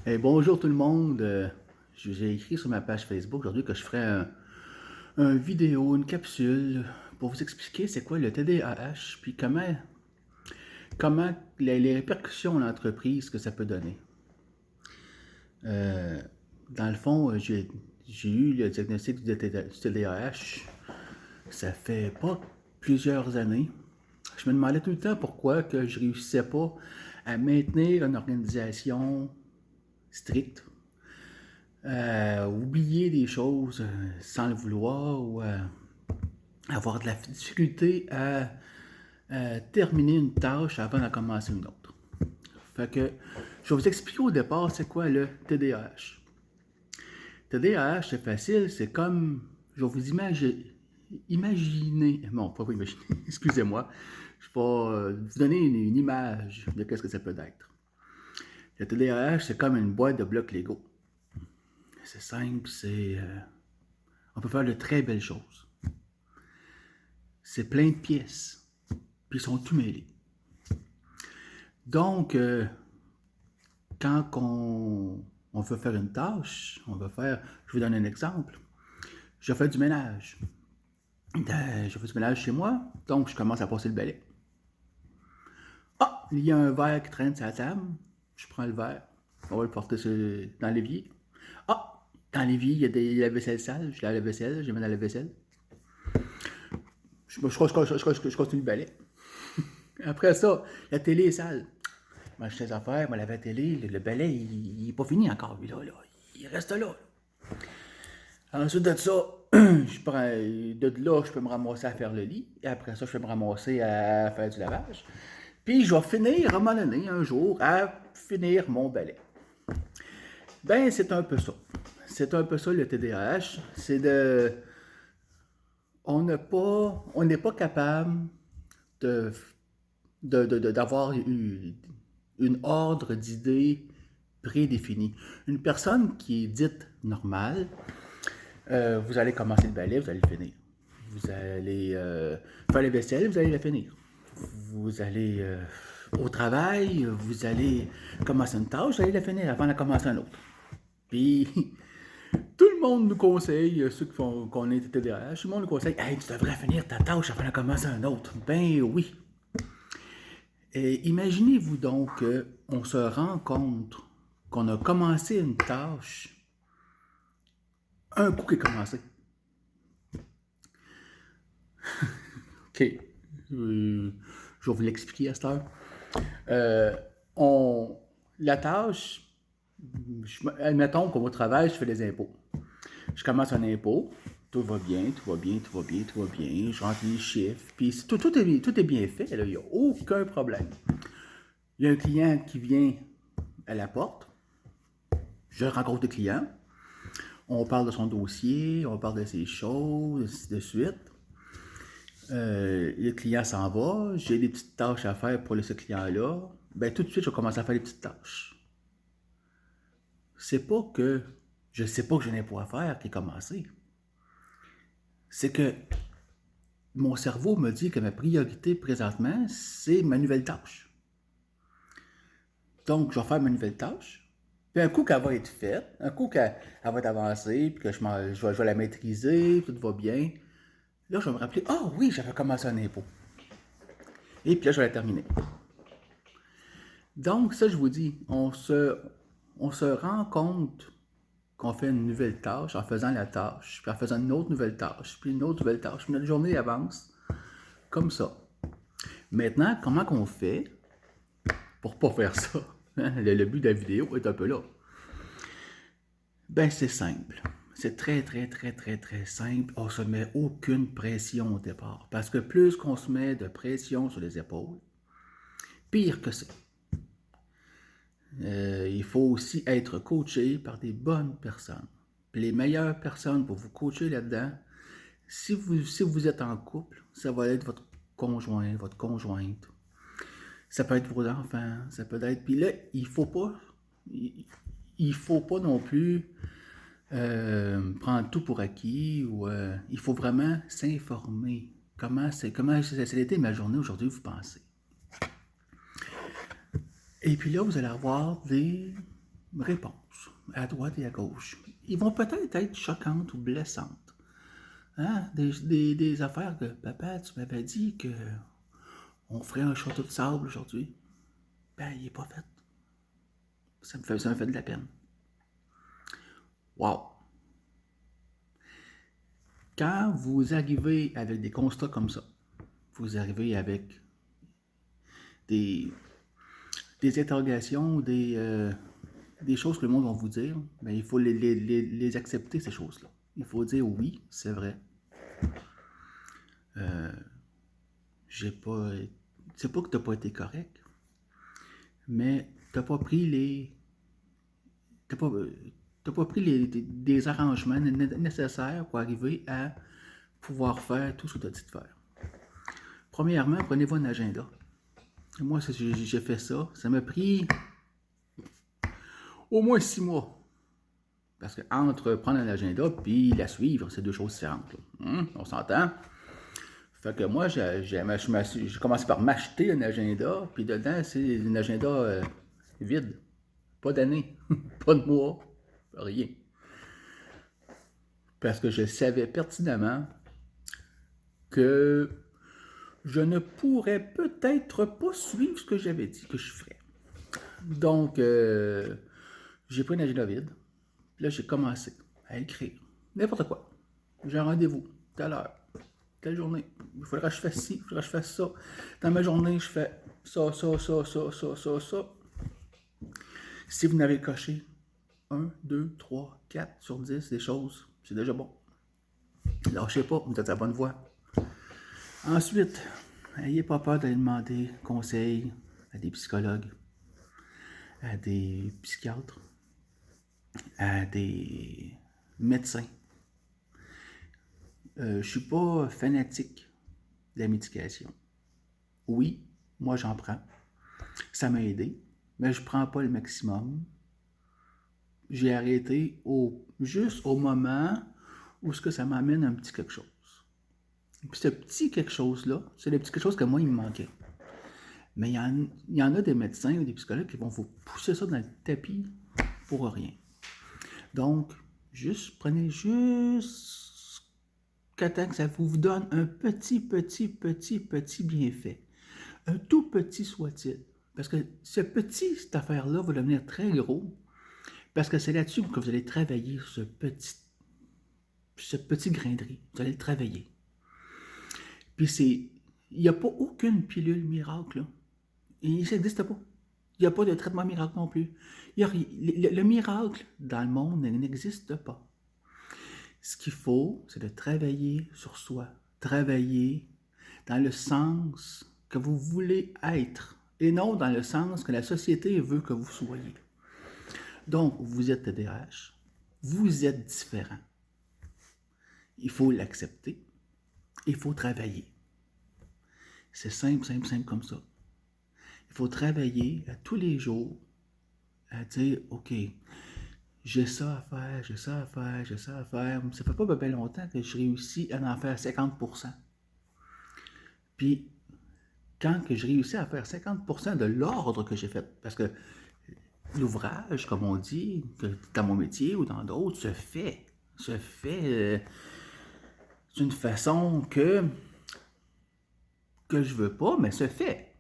Bonjour tout le monde. J'ai écrit sur ma page Facebook aujourd'hui que je ferais un vidéo, une capsule pour vous expliquer c'est quoi le TDAH, puis comment les répercussions en entreprise que ça peut donner. Euh, dans le fond, j'ai eu le diagnostic du TDAH, ça fait pas plusieurs années. Je me demandais tout le temps pourquoi que je réussissais pas à maintenir une organisation stricte, oublier des choses sans le vouloir ou avoir de la difficulté à terminer une tâche avant de commencer une autre. Fait que je vais vous expliquer au départ c'est quoi le TDAH. TDAH, c'est facile, c'est comme, je vais vous imaginer, non, pas vous imaginer, excusez-moi, je vais vous donner une image de ce que ça peut être. Le TDAH, c'est comme une boîte de blocs Lego. C'est simple, on peut faire de très belles choses. C'est plein de pièces, puis ils sont tout mêlés. Donc, quand on veut faire une tâche, je vous donne un exemple. Je fais du ménage. Je fais du ménage chez moi, donc je commence à passer le balai. Ah, il y a un verre qui traîne sur la table. Je prends le verre, on va le porter dans l'évier. Ah, dans l'évier, il y a la vaisselle sale. Je lave la vaisselle, je mets dans la vaisselle. Je continue le balai. Après ça, la télé est sale. Moi, je fais des affaires, moi, la télé, le balai, il n'est pas fini encore, lui, là. Il reste là. Ensuite de ça, de là, je peux me ramasser à faire le lit. Et après ça, je peux me ramasser à faire du lavage. Puis, je vais finir, à un moment donné, un jour, à finir mon balai. Ben, c'est un peu ça. C'est un peu ça, le TDAH. C'est de... On n'est pas capable de d'avoir une ordre d'idées prédéfinie. Une personne qui est dite normale, vous allez commencer le balai, vous allez le finir. Vous allez faire la vaisselle, vous allez la finir. Vous allez au travail, vous allez commencer une tâche, vous allez la finir avant de commencer une autre. Puis, tout le monde nous conseille, ceux qui font qu'on est TDAH, tout le monde nous conseille, hey, tu devrais finir ta tâche avant de commencer une autre. Ben oui. Et imaginez-vous donc qu'on se rend compte qu'on a commencé une tâche un coup qui est commencé. OK. Je vais vous l'expliquer à cette heure. Euh, la tâche, admettons qu'au travail, je fais des impôts. Je commence un impôt, tout va bien, tout va bien, tout va bien, tout va bien, je rentre les chiffres, puis tout est bien fait, il n'y a aucun problème. Il y a un client qui vient à la porte, je rencontre le client, on parle de son dossier, on parle de ses choses, ainsi de suite. Le client s'en va, j'ai des petites tâches à faire pour ce client-là. Ben, tout de suite, je vais commencer à faire des petites tâches. C'est pas que je sais pas que je n'ai pas à faire qui est commencé. C'est que mon cerveau me dit que ma priorité présentement, c'est ma nouvelle tâche. Donc, je vais faire ma nouvelle tâche. Puis un coup qu'elle va être faite, un coup qu'elle va être avancée, puis que je vais la maîtriser, tout va bien, là, je vais me rappeler, ah oh, oui, j'avais commencé un impôt. Et puis là, je vais la terminer. Donc, ça, je vous dis, on se rend compte qu'on fait une nouvelle tâche en faisant la tâche, puis en faisant une autre nouvelle tâche, puis une autre nouvelle tâche, puis notre journée avance comme ça. Maintenant, comment qu'on fait pour pas faire ça? Le but de la vidéo est un peu là. Ben, c'est simple. C'est très, très, très, très, très simple. On se met aucune pression au départ. Parce que plus qu'on se met de pression sur les épaules, pire que ça. Il faut aussi être coaché par des bonnes personnes. Puis les meilleures personnes pour vous coacher là-dedans, si vous êtes en couple, ça va être votre conjoint, votre conjointe. Ça peut être vos enfants, ça peut être... Puis là, il faut pas non plus prendre tout pour acquis ou il faut vraiment s'informer. Comment ça a été ma journée aujourd'hui, vous pensez? Et puis là, vous allez avoir réponses, à droite et à gauche. Ils vont peut-être être choquantes ou blessantes. Hein? Des affaires que, papa, tu m'avais dit que on ferait un château de sable aujourd'hui. Ben, il n'est pas fait. Ça me fait de la peine. Wow! Quand vous arrivez avec des constats comme ça, vous arrivez avec des interrogations, des choses que le monde va vous dire, ben, il faut les accepter, ces choses-là. Il faut dire oui, c'est vrai. J'ai pas. C'est pas que tu n'as pas été correct, mais tu n'as pas pris les. T'as pas pris des arrangements nécessaires pour arriver à pouvoir faire tout ce que tu as dit de faire. Premièrement, prenez-vous un agenda. Moi, j'ai fait ça. Ça m'a pris au moins 6 mois. Parce que entre prendre un agenda et la suivre, c'est deux choses différentes. On s'entend? Fait que moi, j'ai commencé par m'acheter un agenda, puis dedans, c'est un agenda vide. Pas d'année, pas de mois, rien. Parce que je savais pertinemment que je ne pourrais peut-être pas suivre ce que j'avais dit que je ferais. Donc, j'ai pris un agenda vide. Puis là, j'ai commencé à écrire n'importe quoi. J'ai un rendez-vous, telle heure, telle journée. Il faudra que je fasse ci, il faudra que je fasse ça. Dans ma journée, je fais ça. Si vous n'avez coché 1, 2, 3, 4 sur 10 des choses, c'est déjà bon. Lâchez pas, vous êtes à la bonne voie. Ensuite, n'ayez pas peur d'aller demander conseil à des psychologues, à des psychiatres, à des médecins. Je ne suis pas fanatique de la médication. Oui, moi j'en prends. Ça m'a aidé, mais je ne prends pas le maximum. J'ai arrêté juste au moment où ça m'amène un petit quelque chose. Puis ce petit quelque chose-là, c'est le petit quelque chose que moi, il me manquait. Mais il y en a des médecins ou des psychologues qui vont vous pousser ça dans le tapis pour rien. Donc, prenez jusqu'à temps que ça vous donne un petit bienfait. Un tout petit soit-il. Parce que cette affaire-là va devenir très gros. Parce que c'est là-dessus que vous allez travailler ce petit grain de riz. Vous allez le travailler. Puis il n'y a pas aucune pilule miracle. Là. Et ça n'existe pas. Il n'y a pas de traitement miracle non plus. Le miracle dans le monde n'existe pas. Ce qu'il faut, c'est de travailler sur soi. Travailler dans le sens que vous voulez être. Et non dans le sens que la société veut que vous soyez. Donc, vous êtes TDAH. Vous êtes différent. Il faut l'accepter. Il faut travailler. C'est simple comme ça. Il faut travailler à tous les jours à dire, OK, j'ai ça à faire. Ça fait pas bien longtemps que je réussis à en faire 50%. Puis, quand que je réussis à faire 50% de l'ordre que j'ai fait, parce que l'ouvrage, comme on dit, dans mon métier ou dans d'autres, se fait d'une façon que je veux pas, mais se fait.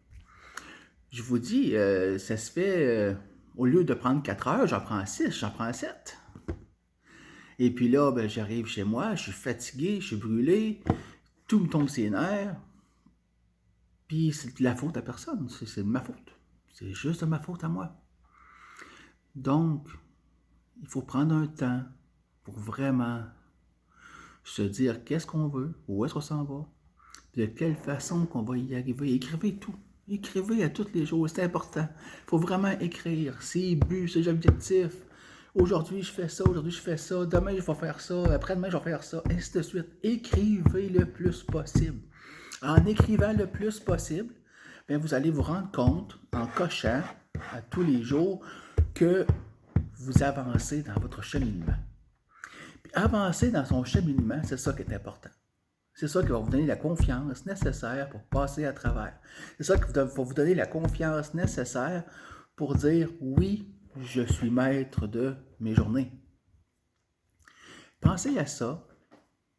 Je vous dis, ça se fait, au lieu de prendre 4 heures, j'en prends 6, j'en prends 7. Et puis là, ben, j'arrive chez moi, je suis fatigué, je suis brûlé, tout me tombe sur les nerfs. Puis c'est de la faute à personne, c'est de ma faute. C'est juste de ma faute à moi. Donc, il faut prendre un temps pour vraiment se dire qu'est-ce qu'on veut, où est-ce qu'on s'en va, de quelle façon qu'on va y arriver. Écrivez tout. Écrivez à tous les jours, c'est important. Il faut vraiment écrire ses buts, ses objectifs. Aujourd'hui, je fais ça, demain, je vais faire ça, après-demain, je vais faire ça, ainsi de suite. Écrivez le plus possible. En écrivant le plus possible, bien, vous allez vous rendre compte, en cochant à tous les jours, que vous avancez dans votre cheminement. Puis avancer dans son cheminement, c'est ça qui est important. C'est ça qui va vous donner la confiance nécessaire pour passer à travers. C'est ça qui va vous donner la confiance nécessaire pour dire oui, je suis maître de mes journées. Pensez à ça.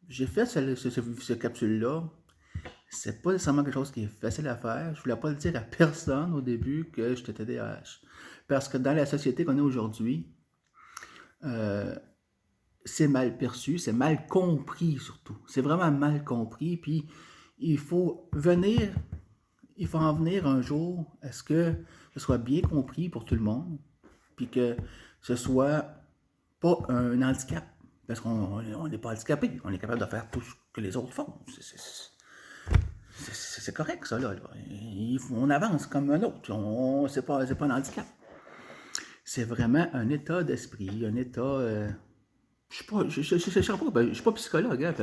J'ai fait ce capsule-là. C'est pas nécessairement quelque chose qui est facile à faire. Je voulais pas le dire à personne au début que j'étais TDAH. Parce que dans la société qu'on est aujourd'hui, euh, c'est mal perçu, c'est mal compris surtout. C'est vraiment mal compris. Puis il faut venir, il faut en venir un jour à ce que ce soit bien compris pour tout le monde. Puis que ce soit pas un handicap. Parce qu'on n'est pas handicapé. On est capable de faire tout ce que les autres font. C'est correct, ça, là. On avance comme un autre. C'est pas un handicap. C'est vraiment un état d'esprit, un état. Je sais pas, je suis pas psychologue. Hein,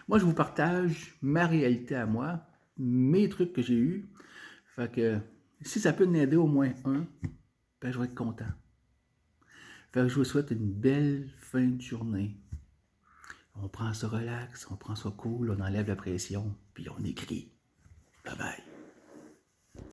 moi, je vous partage ma réalité à moi, mes trucs que j'ai eus. Fait que si ça peut m'aider au moins un, ben, je vais être content. Fait que je vous souhaite une belle fin de journée. On prend ça relax, on prend ça cool, on enlève la pression, puis on écrit. Bye bye.